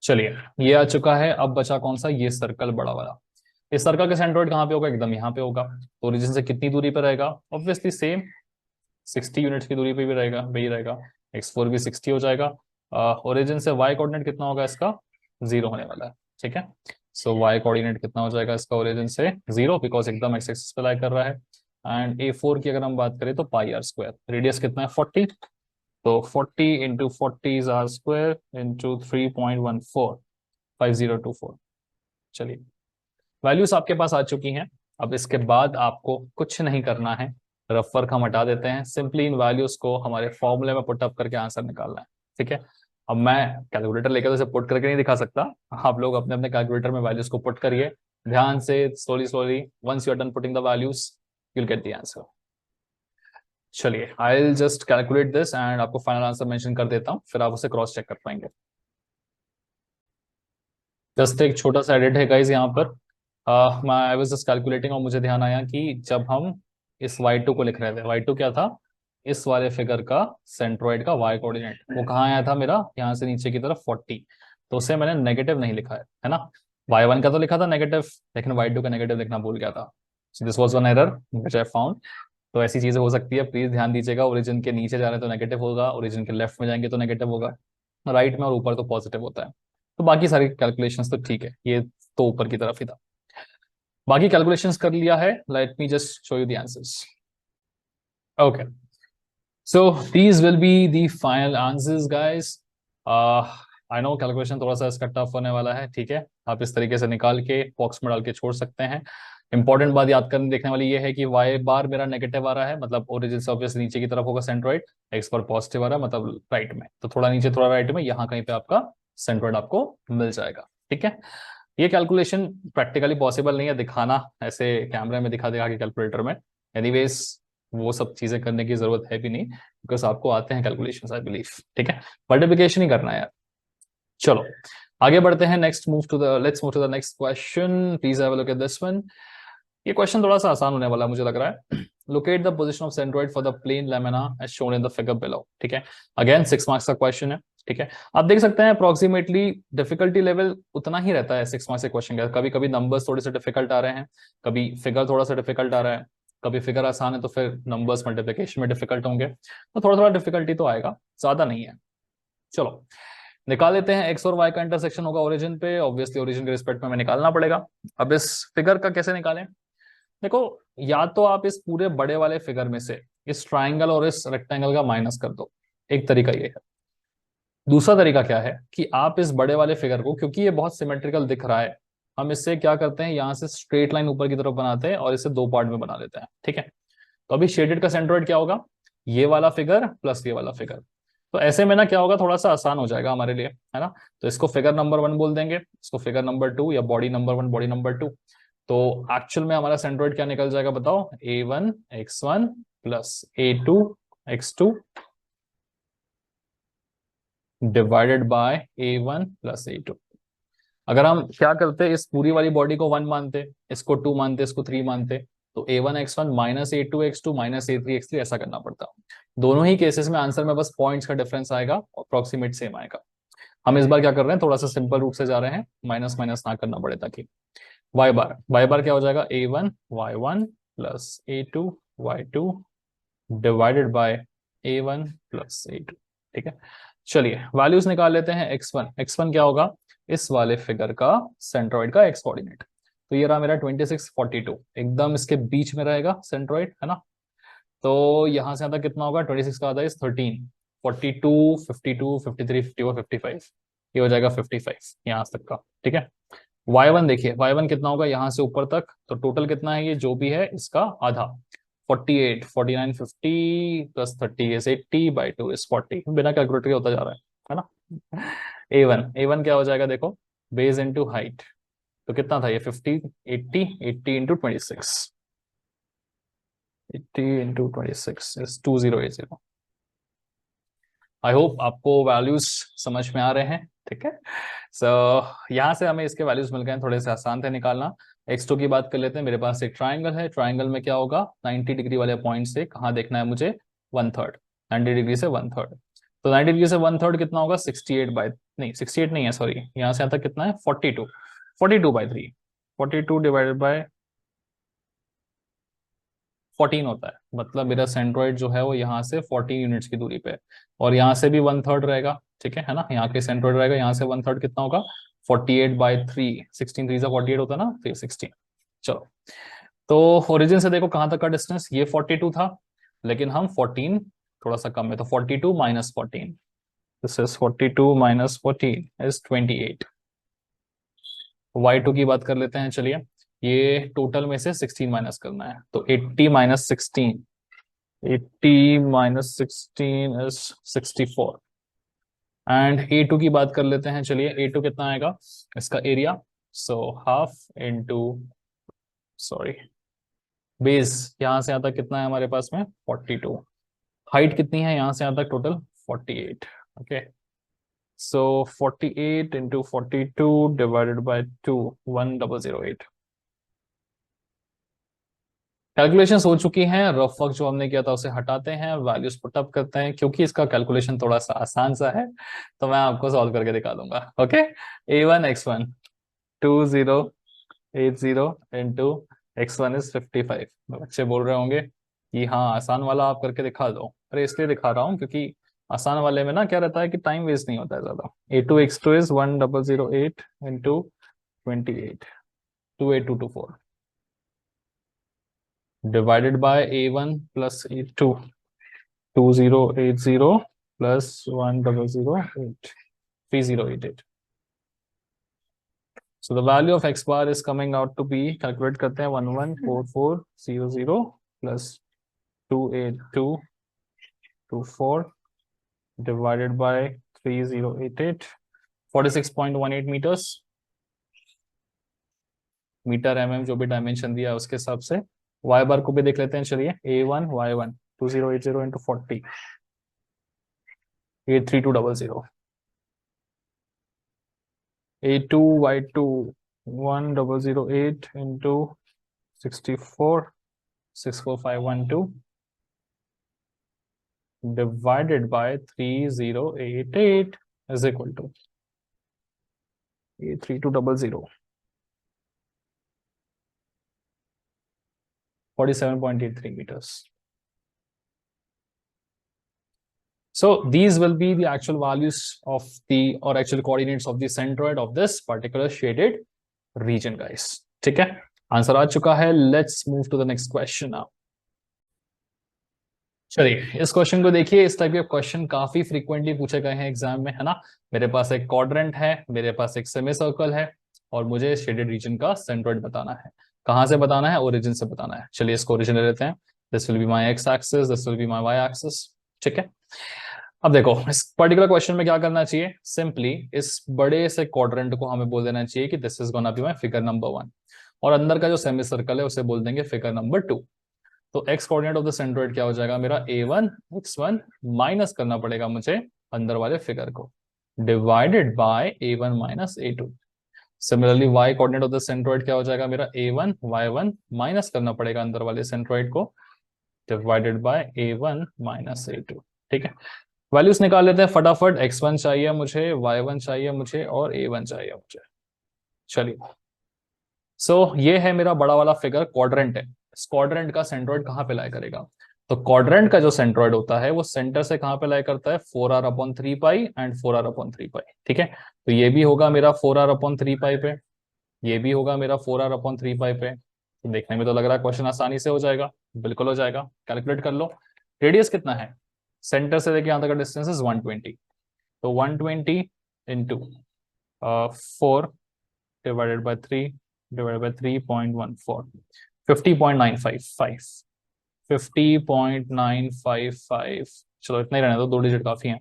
चलिए ये आ चुका है, अब बचा कौन सा, ये सर्कल बड़ा वाला। इस सर्कल का सेंट्रोइड कहाँ पे होगा, एकदम यहाँ पे होगा। तो ओरिजिन से कितनी दूरी पर रहेगा, ऑब्वियसली सेम 60 यूनिट्स की दूरी पे भी रहेगा, वही रहेगा, x4 भी 60 हो जाएगा। ओरिजिन से y कोऑर्डिनेट कितना होगा इसका, 0 होने वाला है, ठीक है। सो y कोऑर्डिनेट कितना हो जाएगा इसका ओरिजिन से 0, बिकॉज एकदम एक्स एक्सिस पे लाई कर रहा है। एंड A4 की अगर हम बात करें तो πr², रेडियस कितना है 40, तो 40 इंटू 40 r² इंटू 3.14, 5024। चलिए वैल्यूज आपके पास आ चुकी हैं। अब इसके बाद आपको कुछ नहीं करना है, रफ वर्क हम हटा देते हैं, सिंपली इन वैल्यूज को हमारे फॉर्मूले में पुट अप करके आंसर निकालना है, ठीक है। अब मैं कैलकुलेटर लेकर तो इसे पुट करके नहीं दिखा सकता, आप लोग अपने अपने कैलकुलेटर में वैल्यूज को पुट करिए ध्यान से, slowly slowly, once you are done putting the values you will get the answer. चलिए I will just calculate this and आपको फाइनल आंसर मेंशन कर देता हूँ, फिर आप उसे क्रॉस चेक कर पाएंगे। जस्ट एक छोटा सा एडिट है गाइज यहाँ पर, मैं आई वाज जस्ट कैलकुलेटिंग और मुझे ध्यान आया कि जब हम इस y2 को लिख रहे थे, y2 क्या था, इस वाले फिगर का सेंट्रोइड का y कोऑर्डिनेट, वो कहाँ आया था मेरा, यहाँ से नीचे की तरफ 40, तो उसे मैंने नेगेटिव नहीं लिखा है ना। y1 का तो लिखा था नेगेटिव, लेकिन y2 का नेगेटिव लिखना भूल गया था, सो this was one error which I found. तो ऐसी चीजें हो सकती है, प्लीज ध्यान दीजिएगा, ओरिजिन के नीचे जा रहे हैं तो नेगेटिव होगा, ओरिजिन के लेफ्ट में जाएंगे तो नेगेटिव होगा, राइट में और ऊपर तो पॉजिटिव होता है। तो बाकी सारी कैलकुलेशंस तो ठीक है, ये तो ऊपर की तरफ ही था। बाकी कैलकुलेशंस कर लिया है, late me just show you the answers. Okay, so these will be the final answers guys। I know calculation थोड़ा सा इसका टफ होने वाला है, ठीक है, आप इस तरीके से निकाल के बॉक्स में डाल के छोड़ सकते हैं। इंपॉर्टेंट बात याद करने देखने वाली ये है कि y बार मेरा नेगेटिव आ रहा है, मतलब ओरिजिन से ऑब्वियसली नीचे की तरफ होगा सेंट्रोइड, x बार पॉजिटिव आ रहा है मतलब राइट में, तो थोड़ा नीचे थोड़ा राइट में, यहाँ कहीं पे आपका सेंट्रोइड आपको मिल जाएगा, ठीक है। ये कैलकुलेशन प्रैक्टिकली पॉसिबल नहीं है दिखाना ऐसे कैमरे में दिखा देगा कि कैलकुलेटर में, एनीवेज वो सब चीजें करने की जरूरत है भी नहीं, बिकॉज आपको आते हैं कैलकुलेशंस आई बिलीव, ठीक है, मल्टीप्लिकेशन ही करना है यार। चलो आगे बढ़ते हैं, let's move to the next question, please have a look at this one. ये क्वेश्चन थोड़ा सा आसान होने वाला है मुझे लग रहा है। Locate the position of centroid for the plane lamina as shown in the figure below, ठीक है, अगेन 6 मार्क्स का क्वेश्चन है, ठीक है। आप देख सकते हैं अप्रोक्सीमेटली डिफिकल्टी लेवल उतना ही रहता है 6 मार्क्स के क्वेश्चन का, कभी कभी नंबर्स थोड़े से डिफिकल्ट आ रहे हैं, कभी फिगर थोड़ा सा डिफिकल्ट आ रहा है, कभी फिगर आसान है तो फिर नंबर्स मल्टीप्लिकेशन में डिफिकल्ट होंगे, तो थोड़ा थोड़ा डिफिकल्टी तो आएगा, ज्यादा नहीं है। चलो निकाल लेते हैं, एक्स और वाई का इंटरसेक्शन होगा ओरिजिन पे, ऑब्वियसली ओरिजिन के रिस्पेक्ट में हमें निकालना पड़ेगा। अब इस फिगर का कैसे निकालें, देखो या तो आप इस पूरे बड़े वाले फिगर में से इस ट्राइंगल और इस रेक्टेंगल का माइनस कर दो, एक तरीका ये है। दूसरा तरीका क्या है कि आप इस बड़े वाले फिगर को, क्योंकि ये बहुत सिमेट्रिकल दिख रहा है, हम इससे क्या करते हैं, यहां से स्ट्रेट लाइन ऊपर की तरफ बनाते हैं और इसे दो पार्ट में बना लेते हैं, ठीक है। तो अभी शेडेड का सेंट्रोइड क्या होगा, ये वाला फिगर प्लस ये वाला फिगर, तो ऐसे में ना क्या होगा, थोड़ा सा आसान हो जाएगा हमारे लिए, है ना। तो इसको फिगर नंबर 1 बोल देंगे, इसको फिगर नंबर 2 या बॉडी नंबर 1 बॉडी नंबर 2। तो एक्चुअल में हमारा सेंट्रोइड क्या निकल जाएगा बताओ, a1 x1 plus a2 x2 divided by a1 plus a2। अगर हम क्या करते, इस पूरी वाली बॉडी को 1 मानते, इसको 2 मानते, इसको 3 मानते, तो a1 x1 minus a2 x2 minus a3 x3 ऐसा करना पड़ता। दोनों ही केसेस में आंसर में बस पॉइंट्स का डिफरेंस आएगा, अप्रोक्सीमेट सेम आएगा। हम इस बार क्या कर रहे हैं, थोड़ा सा सिंपल रूट से जा रहे हैं, माइनस माइनस ना करना पड़े, ताकि y बार क्या हो जाएगा, a1 y1 plus a2 y2 divided by a1 plus a2, ठीक है। चलिए वैल्यूज निकाल लेते हैं, x1 क्या होगा, इस वाले फिगर का सेंट्रोइड का x कोऑर्डिनेट, तो ये रहा मेरा 26 42, एकदम इसके बीच में रहेगा सेंट्रोइड, है ना। तो यहां से आता कितना होगा, 26 का आता है 13, 42 52 53 54 55, ये हो जाएगा 55 यहाँ तक का, ठीक है। y1 देखिए, y1 कितना होगा यहाँ से ऊपर तक, तो टोटल कितना है, ये जो भी है इसका आधा, 48 49 50 प्लस 30 इज 80 बाई 2 इज 40, बिना कैलकुलेटर के होता जा रहा है ना। a1 क्या हो जाएगा देखो, बेस इनटू हाइट, तो कितना था ये 50 80 into 26, 80 into 26 is 2080। I hope आपको वैल्यूज समझ में आ रहे हैं, ठीक है। सो यहाँ से हमें इसके वैल्यूज मिल गए हैं, थोड़े से आसान थे निकालना। x2 की बात कर लेते हैं, मेरे पास एक ट्राइंगल है, ट्राइंगल में क्या होगा, 90 डिग्री वाले पॉइंट से कहाँ देखना है मुझे, 1/3, 90 डिग्री से 1/3, तो 90 डिग्री से 1/3 कितना होगा, 68 बाई, नहीं 68 नहीं है सॉरी, यहाँ से यहाँ तक कितना है 42, 42/3, 42 डिवाइडेड बाय 14 होता है, मतलब मेरा सेंट्रोइड जो है वो यहाँ से 14 यूनिट्स की दूरी पे है, और यहाँ से भी 1/3 रहेगा, ठीक है ना, यहाँ के सेंट्रोइड रहेगा, यहाँ से 1/3 कितना होगा, 48/3, 16 3 से 48 होता है ना, फिर 16। चलो तो ओरिजिन से देखो कहाँ तक का डिस्टेंस, ये 42 था, लेकिन हम 14 थोड़ा सा कम है, तो 42 minus 14, this is 42 minus 14 is 28। y2 की बात कर लेते हैं, चलिए ये टोटल में से 16 माइनस करना है, तो 80 minus 16, 80 minus 16 is 64। And a2 की बात कर लेते हैं, चलिए a2 कितना आएगा, इसका area, so half into, sorry base, यहां से यहाँ तक कितना है हमारे पास में 42, हाइट कितनी है यहाँ से यहाँ तक total 48, okay, so 48 into 42 divided by 2, 1008। Calculation हो चुकी हैं, रफ वर्क जो हमने किया था उसे हटाते हैं, वैल्यूज पुटअप करते हैं, क्योंकि इसका कैलकुलेशन थोड़ा सा आसान सा है, तो मैं आपको सॉल्व करके दिखा दूंगा, okay. a1 x1 2080 into x1 is 55। बच्चे बोल रहे होंगे कि हाँ आसान वाला आप करके दिखा दो, अरे इसलिए दिखा रहा हूँ क्योंकि आसान वाले में ना क्या रहता है कि टाइम वेस्ट नहीं होता है ज्यादा। a2 x2 is 1008 into 28, 28224, divided by A1 plus A2, 2080 plus 1008, 3088. So the value of x bar is coming out to be, calculate करते हैं, 114400 plus 28224 divided by 3088, 46.18 meters. Metre mm जो भी डायमेंशन दिया है उसके हिसाब से y बार को भी देख लेते हैं, चलिए। A1 y1 2080 into 40, 83200. A2 y2 1008 into 64, 64512 divided by 3088 is equal to 83200, 47.83 meters. So these will be the actual values of the, or actual coordinates of the centroid of this particular shaded region, guys. ठीक है, answer आ चुका है. Let's move to the next question now. चलिए इस question को देखिए. इस type के क्वेश्चन काफी फ्रीक्वेंटली पूछे गए हैं एग्जाम में, है ना. मेरे पास एक क्वाड्रेंट है, मेरे पास एक सेमी सर्कल है, और मुझे शेडेड रीजन का सेंट्रोइड बताना है. कहां से बताना है? ओरिजिन से बताना है. चलिए इसको ओरिजिन ले लेते हैं. This will be my x axis, this will be my y axis. ठीक है, अब देखो इस पर्टिकुलर क्वेश्चन में क्या करना चाहिए. सिंपली इस बड़े से क्वाड्रेंट को हमें बोल देना चाहिए कि this is gonna be my figure number 1, और अंदर का जो सेमी सर्कल है उसे बोल देंगे फिगर नंबर 2. तो x coordinate of the centroid क्या हो जाएगा मेरा? A1 x1 माइनस करना पड़ेगा मुझे अंदर वाले फिगर को, divided by A1 minus A2. Similarly y coordinate of the centroid क्या हो जाएगा मेरा? A1 y1 माइनस करना पड़ेगा अंदर वाले सेंट्रोइड को, divided by A1 minus A2. ठीक है, वैल्यूज निकाल लेते हैं फटाफट. x1 चाहिए मुझे, y1 चाहिए मुझे, और A1 चाहिए मुझे. चलिए, सो ये है मेरा बड़ा वाला फिगर, क्वाड्रेंट है. इस क्वाड्रेंट का सेंट्रोइड कहाँ पे लाई करेगा? तो क्वाड्रेंट का जो सेंट्रोइड होता है वो सेंटर से कहाँ पे लाई करता है? 4r/3π and 4r/3π. ठीक है, तो ये भी होगा मेरा 4r/3π पे, ये भी होगा मेरा 4r/3π पे. तो देखने में तो लग रहा है क्वेश्चन आसानी से हो जाएगा. बिल्कुल हो जाएगा. कैलकुलेट कर लो. रेडियस कितना है? सेंटर से लेके यहाँ तक का डिस्टेंस इज 120. तो 120 into 4 divided by 3 divided by 3.14, 50.955, 50.955. चलो इतना ही रहने दो, 2 डिजिट काफी हैं.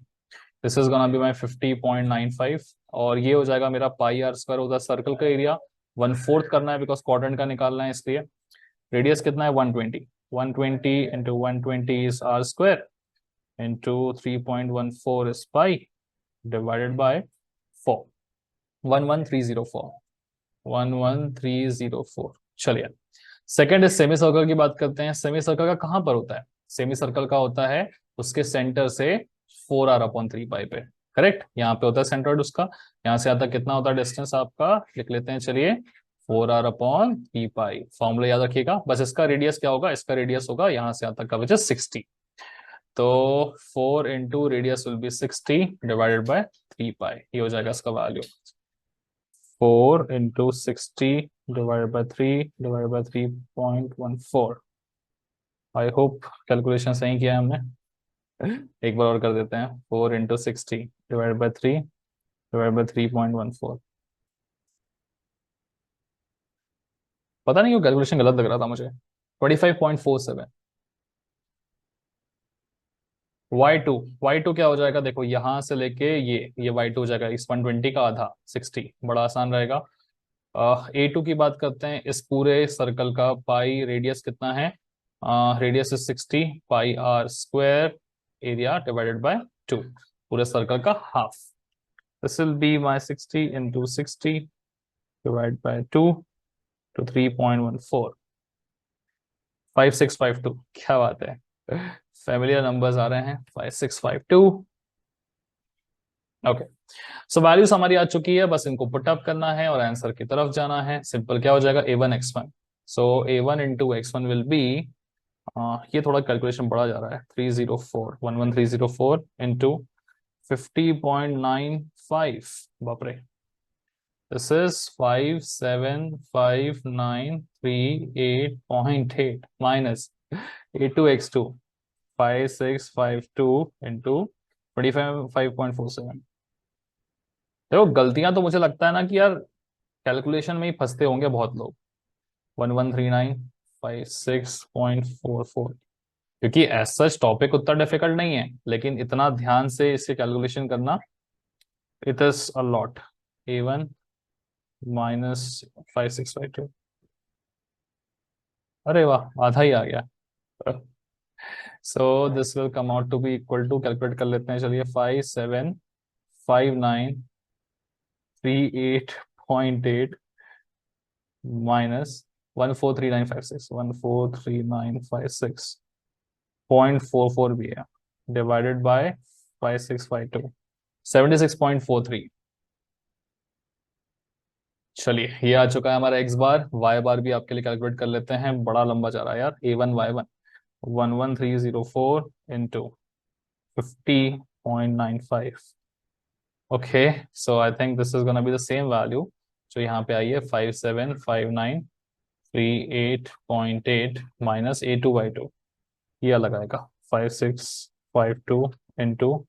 This is gonna be my 50.95, और ये हो जाएगा मेरा पाई आर स्क्वायर. होता है सर्कल का एरिया, 1/4 करना है बिकॉज क्वाड्रेंट का निकालना है इसलिए. रेडियस कितना है? 120. 120 into 120 is r square into 3.14 is pi divided by 4, 11304, 11304. चलिए सेकंड इज सेमी सर्कल की बात करते हैं. सेमी सर्कल का कहां पर होता है? सेमी सर्कल का होता है उसके सेंटर से 4r/3π पे. करेक्ट, यहाँ पे होता है सेंट्रोइड उसका. यहाँ से यहाँ तक कितना होता है डिस्टेंस आपका? लिख लेते हैं चलिए, 4r/3π. फॉर्मूला याद रखिएगा. बस इसका रेडियस क्या होगा? इसका रेडियस होगा यहाँ से यहाँ तक का, विच इज 60. तो 4 into radius will be 60 divided by 3π. ये हो जाएगा इसका वैल्यू. 4 into 60 divided by 3 divided by 3.14. I hope calculation सही किया है हमने. एक बार और कर देते हैं. 4 into 60 divided by 3 divided by 3.14. पता नहीं क्यों कैलकुलेशन गलत लग रहा था मुझे. 25.47. y2 क्या हो जाएगा? देखो यहां से लेके ये y2 हो जाएगा इस 120 का आधा, 60. बड़ा आसान रहेगा. A2 की बात करते हैं. इस पूरे सर्कल का पाई रेडियस कितना है? Radius is 60 pi r square area divided by 2, पूरे सर्कल का half. This will be my 60 into 60 divide by 2 to 3.14, 5652. क्या बात है, फैमिलियर नंबर्स आ रहे हैं. 5652. ओके, सो वैल्यूज हमारी आ चुकी है. बस इनको पुटअप करना है और आंसर की तरफ जाना है. सिंपल क्या हो जाएगा? A1 x1. So A1 into x1 will be, ये थोड़ा कैलकुलेशन बढ़ा जा रहा है, 304, 11304 इंटू 50.95. बाप रे, this is 575938.8 minus A2x2 5652 into 25.47। देखो गलतियां तो मुझे लगता है ना कि यार कैलकुलेशन में ही फंसते होंगे बहुत लोग। 113956.44, क्योंकि एज सच टॉपिक उतना डिफिकल्ट नहीं है, लेकिन इतना ध्यान से इससे कैलकुलेशन करना, it is a lot. A1 minus 5652, अरे वाह आधा ही आ गया। So this will come out to be equal to, calculate कर लेते हैं चलिए, 575938.8 माइनस 143956 भी है, डिवाइडेड बाय 5652, 76.43। चलिए ये आ चुका है हमारा x बार। y बार भी आपके लिए कैलकुलेट कर लेते हैं, बड़ा लंबा जा रहा है यार। A1 y1 11304 into 50.95। Okay, so I think this is gonna be the same value जो यहाँ पे आई है, 575938.8 माइनस A2/2। ये अलग आएगा 5652 into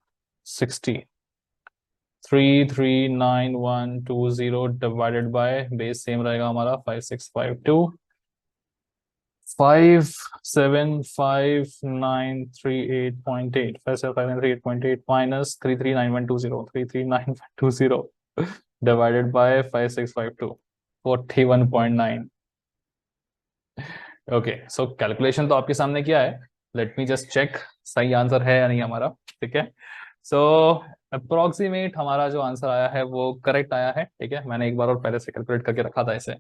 639120 divided by base same रहेगा हमारा 5652, 575938.8 minus 339120 divided by 5652, 41.9। Okay, so calculation तो आपके सामने किया है, लेट मी जस्ट चेक सही आंसर है या नहीं हमारा। ठीक है, सो अप्रोक्सीमेट हमारा जो आंसर आया है वो करेक्ट आया है। ठीक है, मैंने एक बार और पहले से कैलकुलेट करके रखा था इसे,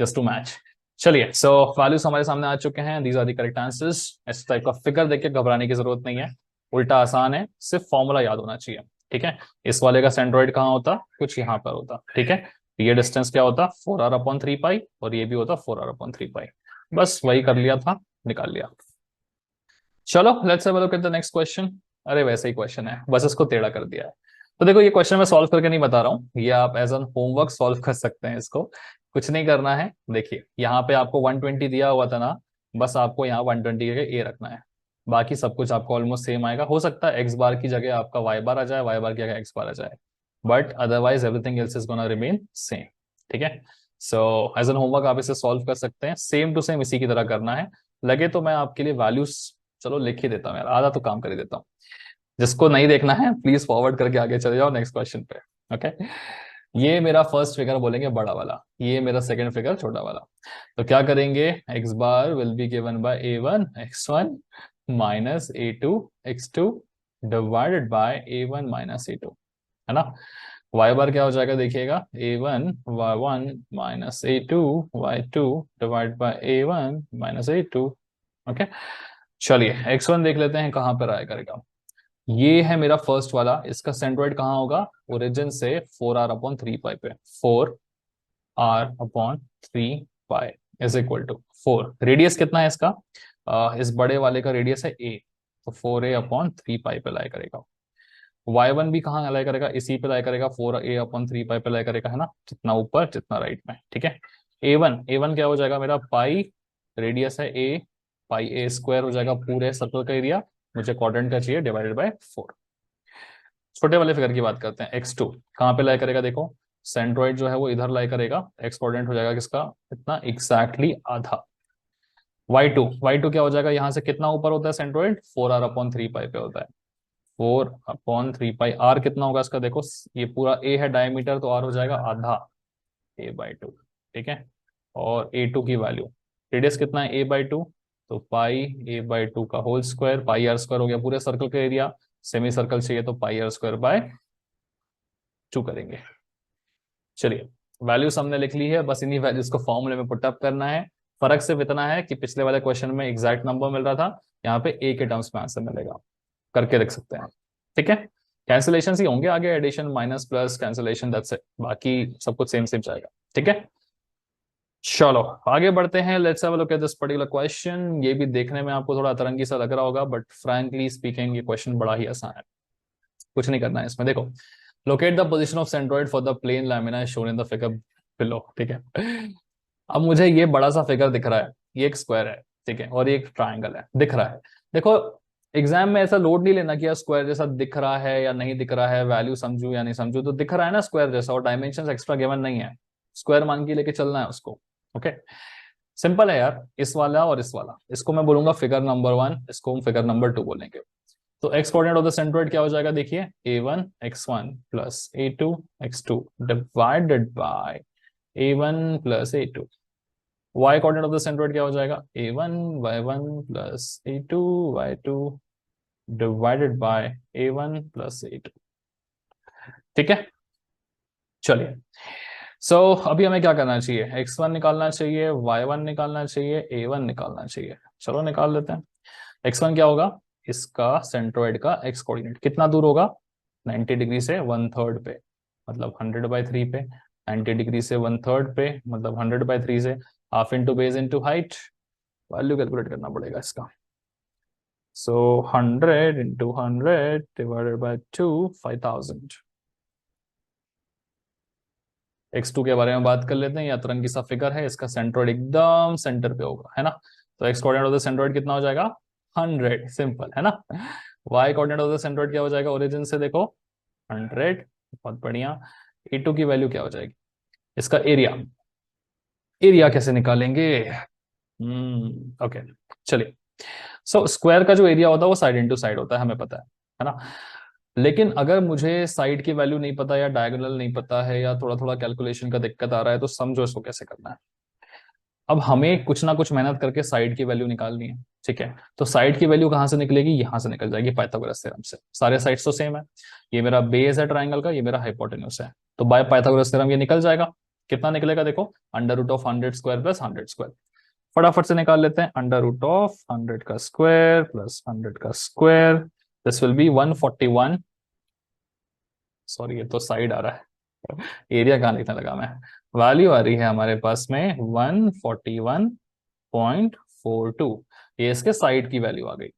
जस्ट टू मैच। चलिए, सो वैल्यूज हमारे सामने आ चुके हैं, these are the correct answers. इस टाइप का फिगर देख के घबराने की जरूरत नहीं है, उल्टा आसान है, सिर्फ फॉर्मूला याद होना चाहिए। ठीक है, इस वाले का सेंट्रोइड कहाँ होता, कुछ यहाँ पर होता। ठीक है, ये डिस्टेंस क्या होता, 4r/3π, और ये भी होता 4r/3π। बस वही कर लिया था, निकाल लिया। चलो let's have a look at the next question. अरे वैसे ही क्वेश्चन है, बस इसको टेढ़ा कर दिया है। तो देखो ये क्वेश्चन मैं सॉल्व करके नहीं बता रहा हूँ, ये आप एज एन होमवर्क सॉल्व कर सकते हैं इसको। कुछ नहीं करना है, देखिए यहाँ पे आपको 120 दिया हुआ था ना, बस आपको यहाँ 120 के ए रखना है। बाकी सब कुछ आपको ऑलमोस्ट सेम आएगा। हो सकता है एक्स बार की जगह आपका वाई बार आ जाए, वाई बार की जगह एक्स बार आ जाए, but otherwise everything else is gonna remain same. ठीक है, सो एज एन होमवर्क आप इसे सॉल्व कर सकते हैं, सेम टू सेम इसी की तरह करना है। लगे तो मैं आपके लिए वैल्यूज चलो लिख ही देता हूँ यार, आधा तो काम कर ही देता हूँ। जिसको नहीं देखना है प्लीज फॉरवर्ड करके आगे चले जाओ नेक्स्ट क्वेश्चन पे। ओके, ये मेरा फर्स्ट फिगर बोलेंगे बड़ा वाला, ये मेरा सेकंड फिगर छोटा वाला। तो क्या करेंगे, x bar will be given by A1 x1 minus A2 x2 divided by A1 minus A2, है ना। वाई बार क्या हो जाएगा देखिएगा, A1 y1 minus A2 y2 divide by A1 minus A2। Okay, चलिए x1 देख लेते हैं कहाँ पर आया करेगा। ये है मेरा फर्स्ट वाला, इसका सेंट्रोइड कहाँ होगा, ओरिजिन से 4r/3π पे, 4r/3π is equal to 4। Radius कितना है इसका, इस बड़े वाले का रेडियस है a, तो 4a/3π पे लाया करेगा। y1 भी कहाँ लाया करेगा, इसी पे लाया करेगा, 4a/3π पे लाया करेगा, है ना, जितना ऊपर जितना राइट में। ठीक है, a1 क्या हो जाएगा मेरा, पाई, रेडियस है a, पाई a स्क्वायर हो जाएगा पूरे सर्कल का एरिया, मुझे क्वाड्रेंट का चाहिए, डिवाइडेड बाय 4। छोटे वाले फिगर की बात करते हैं, x2 कहाँ पे लाई करेगा, देखो सेंट्रोइड जो है वो इधर लाई करेगा, x कोऑर्डिनेट हो जाएगा किसका, इतना एग्जैक्टली आधा। y2 क्या हो जाएगा, यहाँ से कितना ऊपर होता है सेंट्रोइड, 4r/3π पे होता है, 4/3π। r कितना होगा इसका, देखो ये पूरा a है डायमीटर, तो r हो जाएगा आधा, a/2। ठीक है, और a2 की वैल्यू, रेडियस कितना है a/2, तो पाई a/2 का होल स्क्वायर, पाई r स्क्वायर हो गया पूरे सर्कल का एरिया, सेमी सर्कल चाहिए तो पाई r स्क्वायर बाय 2 करेंगे। चलिए वैल्यूज हमने लिख ली है, बस इन्हीं वैल्यूज को फॉर्मूले में पुटअप करना है। फर्क सिर्फ इतना है कि पिछले वाले क्वेश्चन में एग्जैक्ट नंबर मिल रहा था, यहाँ पे ए के टर्म्स में आंसर मिलेगा, करके रख सकते हैं। ठीक है, कैंसिलेशन ही होंगे आगे, addition minus plus cancellation, that's it, बाकी सब कुछ सेम सेम जाएगा। ठीक है, चलो आगे बढ़ते हैं, let's have a look at this particular question. ये भी देखने में आपको थोड़ा अतरंगी सा लग रहा होगा, बट फ्रैंकली स्पीकिंग ये क्वेश्चन बड़ा ही आसान है, कुछ नहीं करना है इसमें। देखो locate the position of centroid for the plane lamina shown in the figure below. ठीक है, अब मुझे ये बड़ा सा फिगर दिख रहा है, ये एक स्क्वायर है, ठीक है, और ये एक ट्राइंगल है, दिख रहा है। देखो एग्जाम में ऐसा लोड नहीं लेना कि यार स्क्वायर जैसा दिख रहा है या नहीं दिख रहा है, वैल्यू समझू या नहीं समझू, तो दिख रहा है ना स्क्वायर जैसा, और डायमेंशन एक्स्ट्रा गिवन नहीं है, स्क्वायर मान के लेके चलना है उसको। ओके, सिंपल है यार, इस वाला और इस वाला, इसको मैं बोलूंगा फिगर नंबर 1, इसको हम फिगर नंबर 2 बोलेंगे। तो x coordinate of the centroid क्या हो जाएगा, देखिए a1 x1 plus a2 x2 divided by a1 plus a2। y coordinate of the centroid क्या हो जाएगा, a1 y1 plus a2 y2 divided by a1 plus a2। ठीक है, चलिए। सो अभी हमें क्या करना चाहिए, x1 निकालना चाहिए, y1 निकालना चाहिए, a1 निकालना चाहिए। चलो निकाल लेते हैं। x1 क्या होगा, इसका सेंट्रोइड का x कोऑर्डिनेट कितना दूर होगा, 90 डिग्री से 1/3 पे, मतलब 100/3 पे, 90 डिग्री से 1/3 पे, मतलब 100/3 से, half into base into height, value calculate करना पड़ेगा इसका। सो 100 इंटू 100 डिवाइडेड बाय 2, 5000। x2 के बारे में बात कर लेते हैं, या तरंगी सा फिगर है, इसका सेंट्रोइड एकदम सेंटर पे होगा, है ना। तो x coordinate of the centroid कितना हो जाएगा, 100, सिंपल है ना। y coordinate of the centroid क्या हो जाएगा, ओरिजिन से देखो 100, बहुत बढ़िया। a2 की वैल्यू क्या हो जाएगी, इसका एरिया, एरिया कैसे निकालेंगे, ओके, चलिए। सो स्क्वायर का जो एरिया होता है वो साइड इंटू साइड होता है, हमें पता है ना। लेकिन अगर मुझे साइड की वैल्यू नहीं पता, या डायगोनल नहीं पता है, या थोड़ा थोड़ा कैलकुलेशन का दिक्कत आ रहा है, तो समझो इसको कैसे करना है। अब हमें कुछ ना कुछ मेहनत करके साइड की वैल्यू निकालनी है, ठीक है। तो साइड की वैल्यू कहाँ से निकलेगी, यहां से निकल जाएगी पाइथागोरस थ्योरम से। सारे साइड्स तो सेम है, ये मेरा बेस है ट्राइंगल का, ये मेरा हाइपोटेन्यूस है, तो बाय पाइथागोरस थ्योरम ये निकल जाएगा। कितना निकलेगा देखो, √100² प्लस 100²। फटाफट से निकाल लेते हैं, √100 का स्क्वायर प्लस 100 का square, this will B 141। Sorry, ये तो साइड आ रहा है, एरिया कहाँ लिखने लगा मैं, वैल्यू आ रही है हमारे पास में 141.42, ये इसके साइड की वैल्यू आ गई।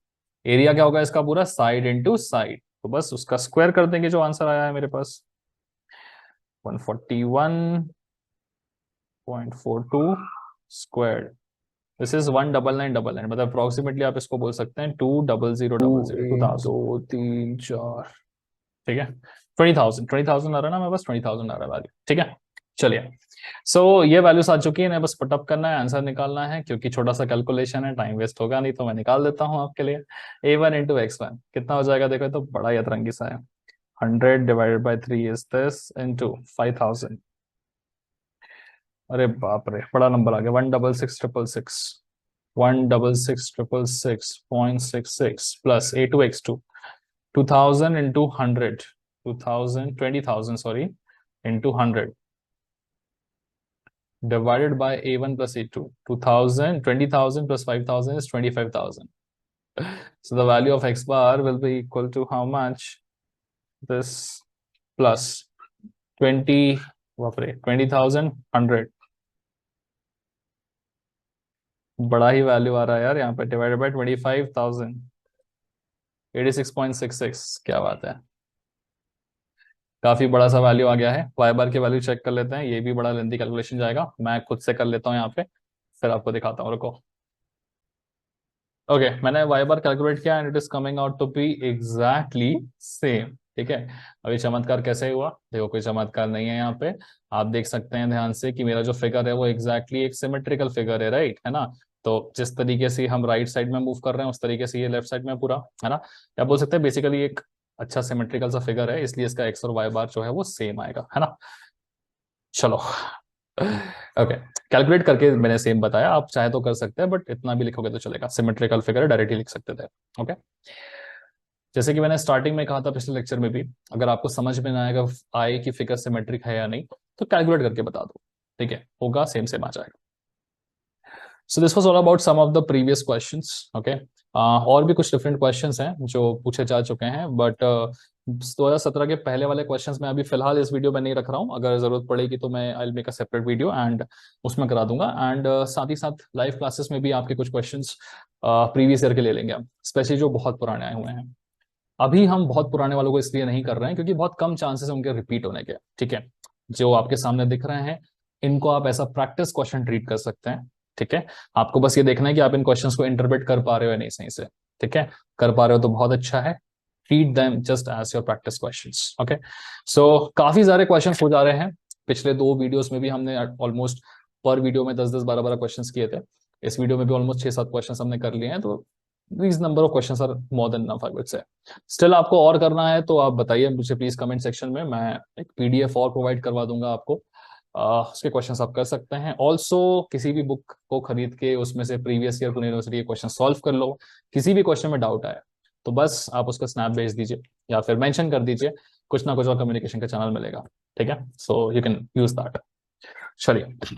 एरिया क्या होगा इसका पूरा, साइड इंटू साइड, तो बस उसका स्क्वायर कर देंगे, जो आंसर आया है मेरे पास 141.42 स्क्वायर। दिस इज 19999, मतलब अप्रोक्सीमेटली आप इसको बोल सकते हैं 20000, 2 3 4, ठीक है। 20,000 आ रहा है ना, मैं बस 20,000 आ रहा है वैल्यू, ठीक है। चलिए, सो ये वैल्यूज आ चुकी है ना, बस पटअप करना है, आंसर निकालना है, क्योंकि छोटा सा कैलकुलेशन है, टाइम वेस्ट होगा नहीं, तो मैं निकाल देता हूँ आपके लिए। a1 इंटू x1 कितना हो जाएगा, देखो तो बड़ा ही अतरंगी सा है। 100/3 इज दिस इंटू 5000। अरे बाप रे, बड़ा नंबर आ गया, 166,666, 166,666.66 plus a2 x2, 2000 into 100, 20,000 sorry, into 100 divided by a1 plus a2, 2000, 20,000 plus 5,000 is 25,000. So the value of x bar will be equal to how much, this plus 20, 20,000 100, बड़ा ही value आ रहा है यार यहाँ पे, डिवाइडेड बाय 25,000, 86.66, क्या बात है, काफी बड़ा सा वैल्यू आ गया है। वाई बार की वैल्यू चेक कर लेते हैं, ये भी बड़ा लेंथी कैलकुलेशन जाएगा, मैं खुद से कर लेता हूँ यहाँ पे, फिर आपको दिखाता हूँ, रुको। ओके, मैंने वाई बार कैलकुलेट किया and it is coming out to be exactly same, ठीक है। अभी चमत्कार कैसे हुआ, देखो कोई चमत्कार नहीं है यहाँ पे, आप देख सकते हैं ध्यान से कि मेरा जो फिगर है वो एग्जैक्टली एक सिमेट्रिकल फिगर है, राइट, है ना। तो जिस तरीके से हम राइट साइड में मूव कर रहे हैं, उस तरीके से ये लेफ्ट साइड में पूरा, है ना। या बोल सकते हैं बेसिकली एक अच्छा सिमेट्रिकल सा फिगर है, इसलिए इसका एक्स और वाई बार जो है वो सेम आएगा, है ना। चलो, ओके, कैलकुलेट करके मैंने सेम बताया, आप चाहे तो कर सकते हैं, बट इतना भी लिखोगे तो चलेगा, सिमेट्रिकल फिगर डायरेक्टली लिख सकते थे। ओके, जैसे कि मैंने स्टार्टिंग में कहा था पिछले लेक्चर में भी, अगर आपको समझ में ना आएगा आए कि फिगर सिमेट्रिक है या नहीं, तो कैलकुलेट करके बता दो, ठीक है, होगा सेम सेम आ जाएगा। So this was all about some of the previous questions, okay. और भी कुछ डिफरेंट क्वेश्चंस हैं जो पूछे जा चुके हैं, बट 2017 के पहले वाले क्वेश्चंस मैं अभी फिलहाल इस वीडियो में नहीं रख रहा हूँ, अगर जरूरत पड़ेगी तो मैं I will make a separate video and उसमें करा दूंगा, एंड साथ ही साथ लाइव क्लासेस में भी आपके कुछ क्वेश्चंस प्रीवियस ईयर के ले लेंगे हम, स्पेशली जो बहुत पुराने आए हुए हैं। अभी हम बहुत पुराने वालों को इसलिए नहीं कर रहे हैं क्योंकि बहुत कम चांसेस है उनके रिपीट होने के। ठीक है, जो आपके सामने दिख रहे हैं इनको आप ऐसा प्रैक्टिस क्वेश्चन ट्रीट कर सकते हैं। ठीक है, आपको बस ये देखना है कि आप इन क्वेश्चंस को इंटरप्रेट कर पा रहे हो या नहीं सही से। ठीक है, कर पा रहे हो तो बहुत अच्छा है। Treat them just as your practice questions. Okay, so काफी सारे क्वेश्चंस हो जा रहे हैं। पिछले 2 वीडियोस में भी हमने ऑलमोस्ट पर वीडियो में 10-10 12-12 क्वेश्चंस किए थे। इस वीडियो में भी ऑलमोस्ट 6-7 क्वेश्चंस हमने कर लिए हैं, तो these number of questions are more than enough, I would say. Still आपको और करना है तो आप बताइए मुझे प्लीज कमेंट सेक्शन में, मैं एक पीडीएफ और प्रोवाइड करवा दूंगा आपको। उसके क्वेश्चंस आप कर सकते हैं। ऑल्सो किसी भी बुक को खरीद के उसमें से प्रीवियस ईयर पुणे यूनिवर्सिटी के क्वेश्चन सॉल्व कर लो। किसी भी क्वेश्चन में डाउट आए तो बस आप उसका स्नैप भेज दीजिए या फिर मेंशन कर दीजिए, कुछ ना कुछ और कम्युनिकेशन का चैनल मिलेगा। ठीक है, so you can use that. चलिए,